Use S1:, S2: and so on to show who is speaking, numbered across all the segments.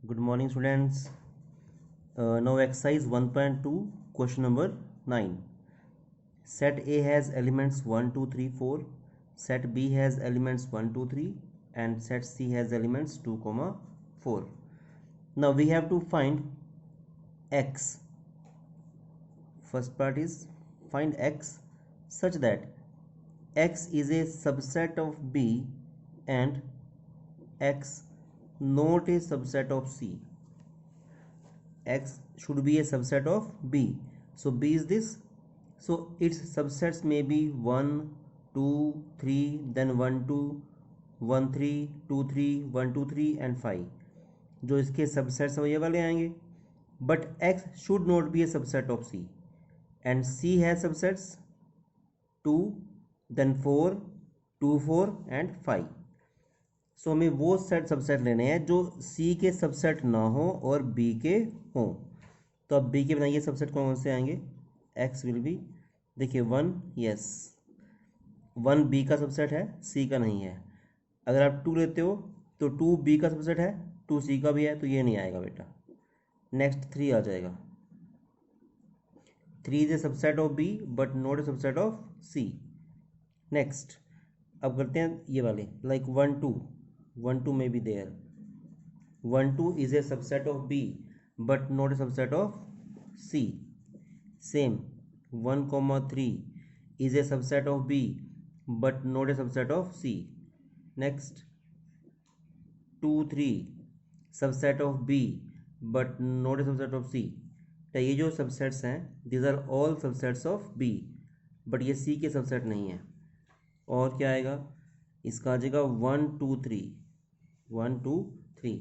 S1: Good morning, students. Now exercise 1.2 question number 9. Set A has elements 1 2 3 4. Set B has elements 1 2 3 and set C has elements 2 4. Now we have to find x. First part is find x such that x is a subset of B and x not a subset of C. X should be a subset of B. So B is this. So its subsets may be 1, 2, 3, then 1, 2, 1, 3, 2, 3, 1, 2, 3 and 5. जो इसके subsets हैं ये वाले आएंगे. But X should not be a subset of C. And C has subsets 2, then 4, 2, 4 and 5. सो हमें वो set subset लेने हैं जो सी के सबसेट ना हो और बी के हों. तो अब बी के बनाइए सबसेट कौन कौन से आएंगे. एक्स विल बी, देखिए 1, यस 1 बी का सबसेट है, सी का नहीं है. अगर आप 2 लेते हो तो 2 बी का सबसेट है, 2 सी का भी है, तो ये नहीं आएगा बेटा. नेक्स्ट 3 आ जाएगा. 3 is a subset of B but not a subset of C. Next अब करते हैं ये वाले like 1 2. 1 2 may be there. 1 2 is a subset of B but not a subset of C. Same 1 3 is a subset of B but not a subset of C. Next 2 3 subset of B but not a subset of C. तो ये जो subsets हैं these are all subsets of B but ये C के subset नहीं है. और क्या आएगा इसका आ जाएगा 1 2 3 1 2 3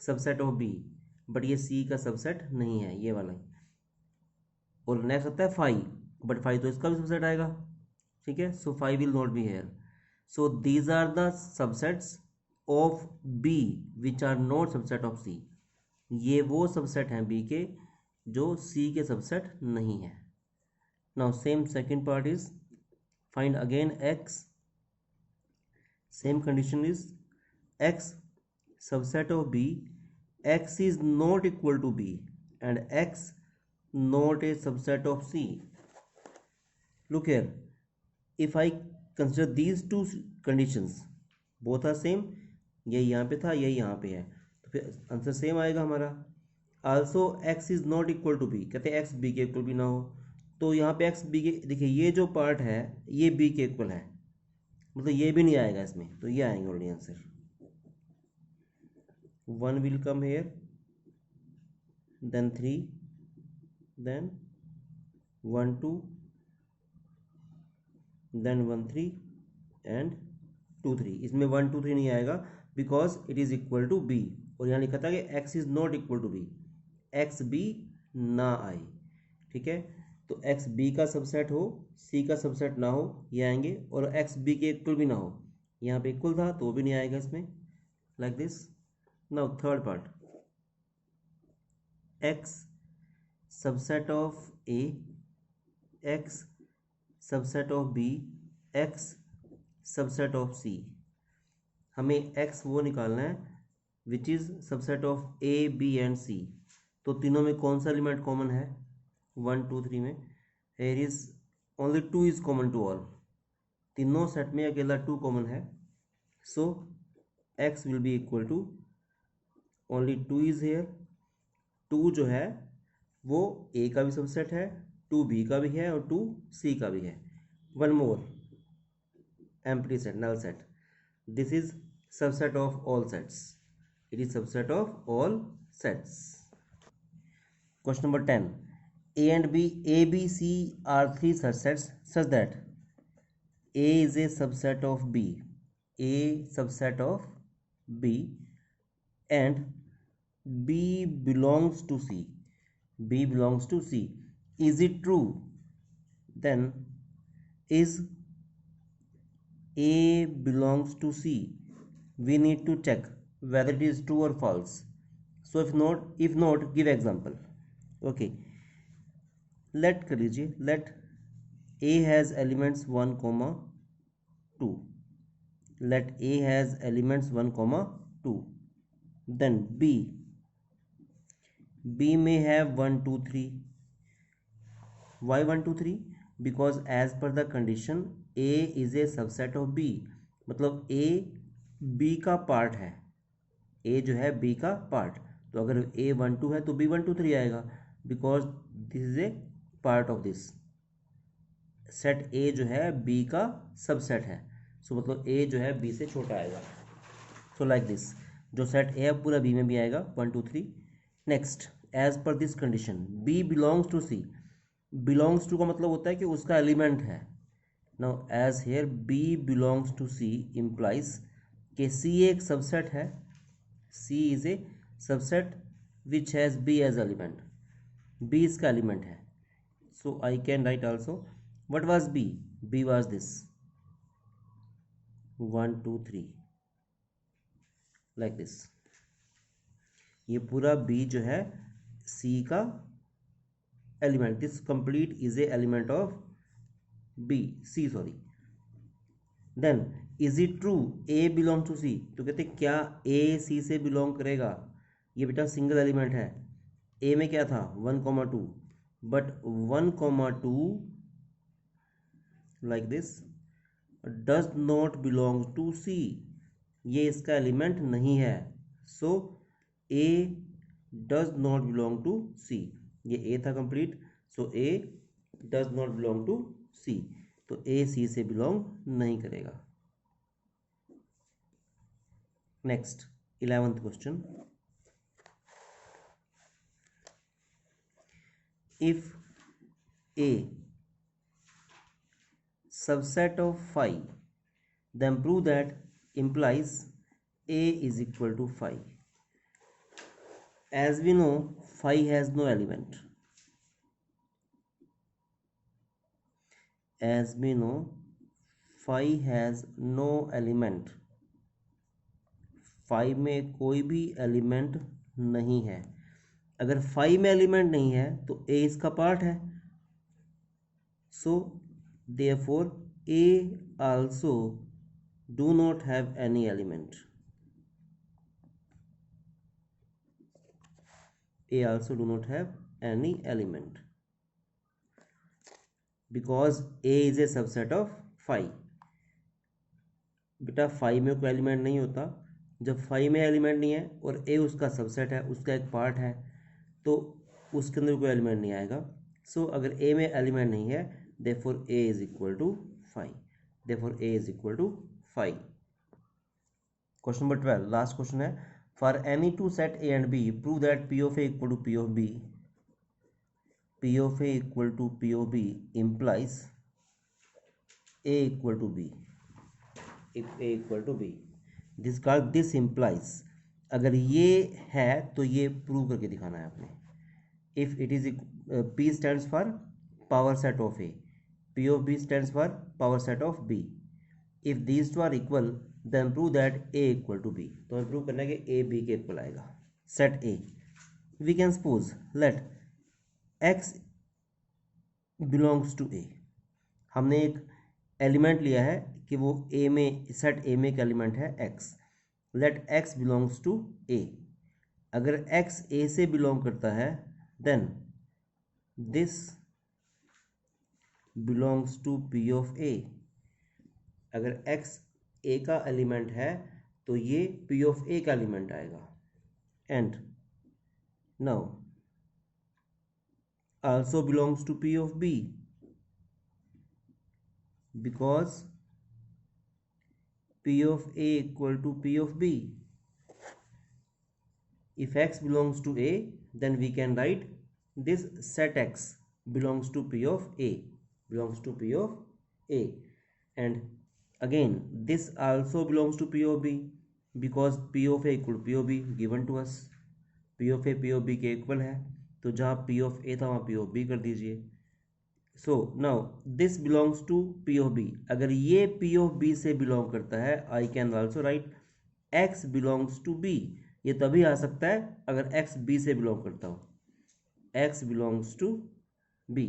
S1: सबसेट ऑफ बी बट ये सी का सबसेट नहीं है ये वाला. और नेक्स्ट होता है 5 बट 5 तो इसका भी सबसेट आएगा. ठीक है. So 5 will not be here. So these are the subsets of B which are not subset of C. ये वो सबसेट हैं बी के जो सी के सबसेट नहीं है. Now same second part is find again x. Same condition is x subset of B, x is not equal to B and x not a subset of C. Look here, if I consider these two conditions, both are same, ये यहाँ पे था ये यहाँ पे है, तो फिर आंसर सेम आएगा हमारा. also x is not equal to B, कहते हैं x B के इक्वल भी ना हो, तो यहाँ पे x B के, देखिए ये जो पार्ट है ये B के इक्वल है, मतलब ये भी नहीं आएगा इसमें, तो ये आएंगे only answer. 1 will come here, then 3, then 1 2, then 1 3 and 2 3. इसमें 1 2 3 नहीं आएगा because it is equal to B. और यहाँ लिखा था कि x is not equal to B, X B ना आए. ठीक है. तो एक्स बी का सबसेट हो, सी का सबसेट ना हो, ये आएंगे. और एक्स बी के इक्वल भी ना हो, यहाँ पे इक्वल था तो भी नहीं आएगा इसमें. Like this. Now third part, x subset of A, x subset of B, x subset of C. हमें x वो निकालना है which is subset of A, B and C. तो तीनों में कौन सा एलिमेंट कॉमन है 1 2 3 में. here is only 2 is common to all. तीनों सेट में अकेला 2 कॉमन है. so x will be equal to only 2 is here. 2 जो है वो ए का भी सबसेट है, 2 बी का भी है और 2 सी का भी है. One more empty set, null set. This is subset of all sets. It is subset of all sets. Question number 10. A and B, A B C are 3 subsets such that A is a subset of B, A subset of B and B belongs to C. B belongs to C. Is it true? Then is A belongs to C? We need to check whether it is true or false. So if not, give example. Okay. Let कर लीजिए. Let A has elements 1, 2. Let A has elements 1, 2. Then B B में है 1 2 3. Why 1 2 3? Because as per the condition A is a subset of B. मतलब A B का part है. A जो है B का पार्ट. तो अगर A 1 2 है तो B 1 2 3 आएगा. Because this is a part of this. Set A जो है B का सबसेट है. सो मतलब A जो है B से छोटा आएगा. सो लाइक दिस, जो सेट A है पूरा B में भी आएगा 1 2 3. Next, as per this condition B belongs to C. Belongs to का मतलब होता है कि उसका एलिमेंट है. Now as here B belongs to C इम्प्लाइज कि C एक सबसेट है. C is a subset which has B as element. B इसका एलिमेंट है. So I can write also what was B? B was this 1 2 3 like this. ये पूरा B जो है C का element. This complete is a element of B C sorry. Then is it true A belong to C? तो कहते क्या A C से belong करेगा? ये बेटा सिंगल एलिमेंट है. A में क्या था 1 2, but 1 2 like this does not belong to C. ये इसका एलिमेंट नहीं है. सो A does not belong to C. ये A था complete. So A does not belong to C. तो A C से बिलोंग नहीं करेगा. Next 11th question. If A subset of phi, then prove that implies A is equal to phi. As we know, phi has no element. As we know, phi has no element. phi में कोई भी element नहीं है. अगर phi में element नहीं है तो A इसका पार्ट है. सो therefore A also do not have any element. A also do not have any element because A is a subset of phi. बेटा phi में कोई एलिमेंट नहीं होता. जब phi में एलिमेंट नहीं है और A उसका सबसेट है, उसका एक पार्ट है, तो उसके अंदर कोई एलिमेंट नहीं आएगा. सो अगर A में एलिमेंट नहीं है, therefore A is equal to phi. Therefore A is equal to phi. Question number 12, last question है. For any two set A and B, prove that P of A equal to P of B. P of A equal to P of B implies A equal to B. If A equal to B, this called this implies. अगर ये है तो ये prove करके दिखाना है आपने. If it is P stands for power set of A, P of B stands for power set of B. If these two are equal, then prove that A equal to B. तो हमें prove करना है कि A B के equal आएगा. Set A. We can suppose let X belongs to A. हमने एक element लिया है कि वो A में, सेट A में एक एलिमेंट है X. Let X belongs to A. अगर X A से बिलोंग करता है, then this belongs to P of A. अगर X A का एलिमेंट है तो ये P of A का एलिमेंट आएगा. And now also belongs to P of B because P of A equal to P of B. If X belongs to A, then we can write this set X belongs to P of A, belongs to P of A. And again this also belongs to P of B because P of A equal to P of B given to us. P of A P of B के equal है, तो जहाँ P of A था वहाँ P of B कर दीजिए. So now this belongs to P of B. अगर ये P of B से बिलोंग करता है, I can also write X belongs to B. ये तभी आ सकता है अगर X B से बिलोंग करता हो. X belongs to B.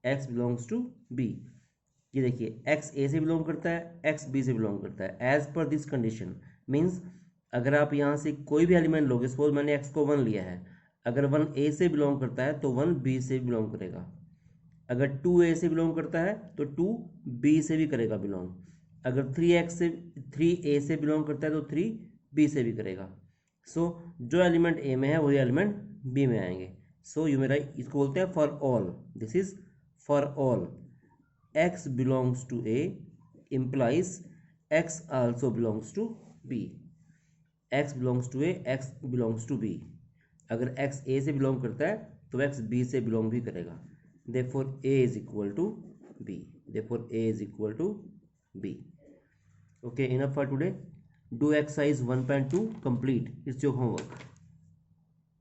S1: X belongs to B. ये देखिए X A से बिलोंग करता है, X B से बिलोंग करता है. As per this condition means अगर आप यहाँ से कोई भी एलिमेंट लोगे, सपोज मैंने X को 1 लिया है, अगर 1 ए से बिलोंग करता है तो 1 बी से बिलोंग करेगा। अगर 2 ए से बिलोंग करता है तो 2 बी से भी करेगा बिलोंग। अगर 3 ए से बिलोंग करता है तो 3 बी से भी करेगा। सो जो एलिमेंट ए में है वही एलिमेंट बी में आएंगे। सो यू मेरा इसको बोलते हैं for all. This is for all X belongs to A implies x also belongs to b। x belongs to a, x belongs to b। अगर x a से बिलोंग करता है तो x b से बिलोंग भी करेगा। therefore a is equal to b। therefore a is equal to b। okay, enough for today। do exercise 1.2 complete, it's your homework।